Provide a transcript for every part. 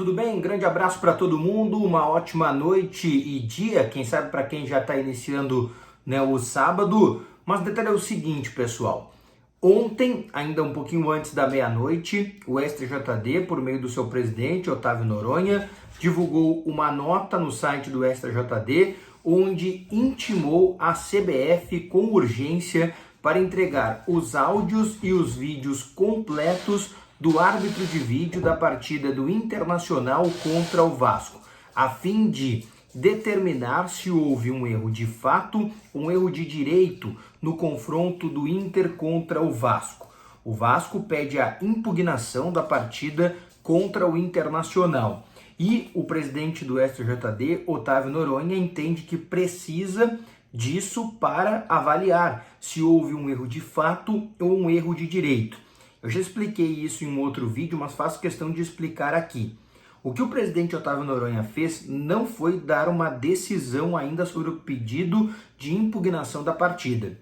tudo bem? Grande abraço para todo mundo, uma ótima noite e dia, quem sabe para quem já está iniciando, né, o sábado. Mas o detalhe é o seguinte, pessoal. Ontem, ainda um pouquinho antes da meia-noite, o STJD, por meio do seu presidente, Otávio Noronha, divulgou uma nota no site do STJD, onde intimou a CBF com urgência para entregar os áudios e os vídeos completos do árbitro de vídeo da partida do Internacional contra o Vasco, a fim de determinar se houve um erro de fato, um erro de direito no confronto do Inter contra o Vasco. O Vasco pede a impugnação da partida contra o Internacional. E o presidente do STJD, Otávio Noronha, entende que precisa disso para avaliar se houve um erro de fato ou um erro de direito. Eu já expliquei isso em um outro vídeo, mas faço questão de explicar aqui. O que o presidente Otávio Noronha fez não foi dar uma decisão ainda sobre o pedido de impugnação da partida.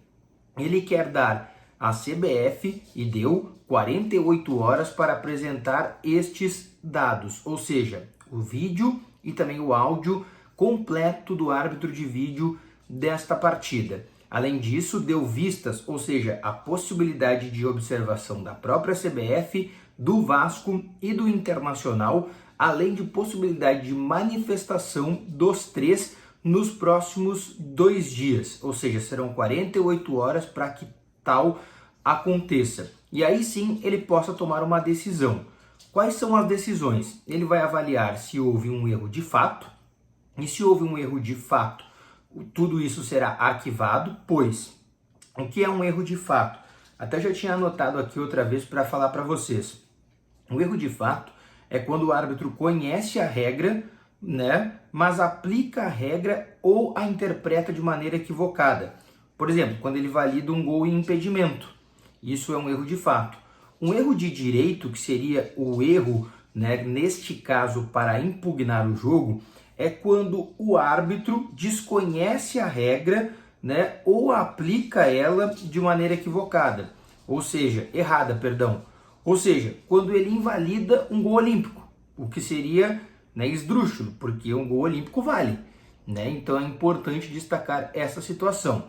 Ele quer dar à CBF, e deu 48 horas para apresentar estes dados, ou seja, o vídeo e também o áudio completo do árbitro de vídeo desta partida. Além disso, deu vistas, ou seja, a possibilidade de observação da própria CBF, do Vasco e do Internacional, além de possibilidade de manifestação dos três nos próximos 2 dias, ou seja, serão 48 horas para que tal aconteça. E aí sim ele possa tomar uma decisão. Quais são as decisões? Ele vai avaliar se houve um erro de fato, e se houve um erro de fato, tudo isso será arquivado, pois o que é um erro de fato? Até já tinha anotado aqui outra vez para falar para vocês. O erro de fato é quando o árbitro conhece a regra, né, mas aplica a regra ou a interpreta de maneira equivocada. Por exemplo, quando ele valida um gol em impedimento. Isso é um erro de fato. Um erro de direito, que seria o erro, né, neste caso para impugnar o jogo, é quando o árbitro desconhece a regra, né, ou aplica ela de maneira equivocada, ou seja, errada, perdão. Ou seja, quando ele invalida um gol olímpico, o que seria, né, esdrúxulo, porque um gol olímpico vale, né? Então é importante destacar essa situação.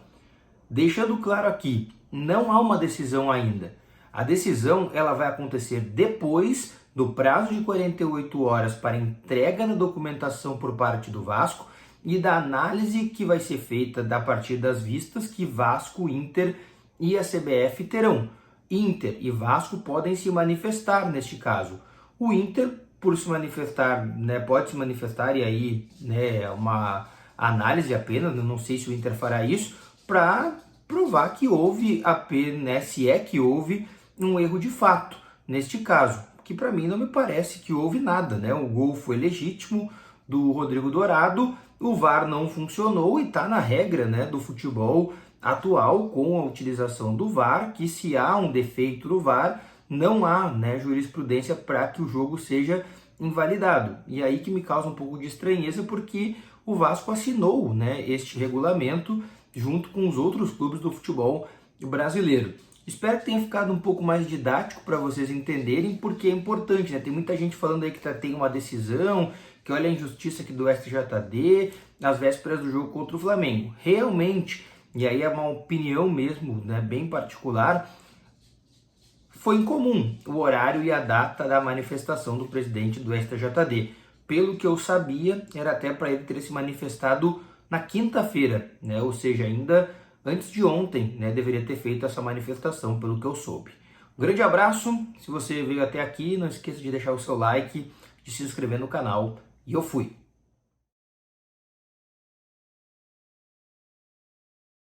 Deixando claro aqui, não há uma decisão ainda. A decisão ela vai acontecer depois do prazo de 48 horas para entrega da documentação por parte do Vasco e da análise que vai ser feita a partir das vistas que Vasco, Inter e a CBF terão. Inter e Vasco podem se manifestar neste caso. O Inter, por se manifestar, né, pode se manifestar e aí, né, uma análise apenas, não sei se o Inter fará isso, para provar que houve, né, se é que houve um erro de fato neste caso. Que para mim não me parece que houve nada, né? O gol foi legítimo do Rodrigo Dourado, o VAR não funcionou e está na regra, né, do futebol atual com a utilização do VAR, que se há um defeito no VAR, não há, né, jurisprudência para que o jogo seja invalidado. E aí que me causa um pouco de estranheza, porque o Vasco assinou, né, este regulamento junto com os outros clubes do futebol brasileiro. Espero que tenha ficado um pouco mais didático para vocês entenderem, porque é importante, né? Tem muita gente falando aí que tem uma decisão, que olha a injustiça aqui do STJD, nas vésperas do jogo contra o Flamengo. Realmente, e aí é uma opinião mesmo, né, bem particular, foi incomum o horário e a data da manifestação do presidente do STJD. Pelo que eu sabia, era até para ele ter se manifestado na quinta-feira, né? Ou seja, ainda antes de ontem, né, deveria ter feito essa manifestação, pelo que eu soube. Um grande abraço, se você veio até aqui, não esqueça de deixar o seu like, de se inscrever no canal, e eu fui!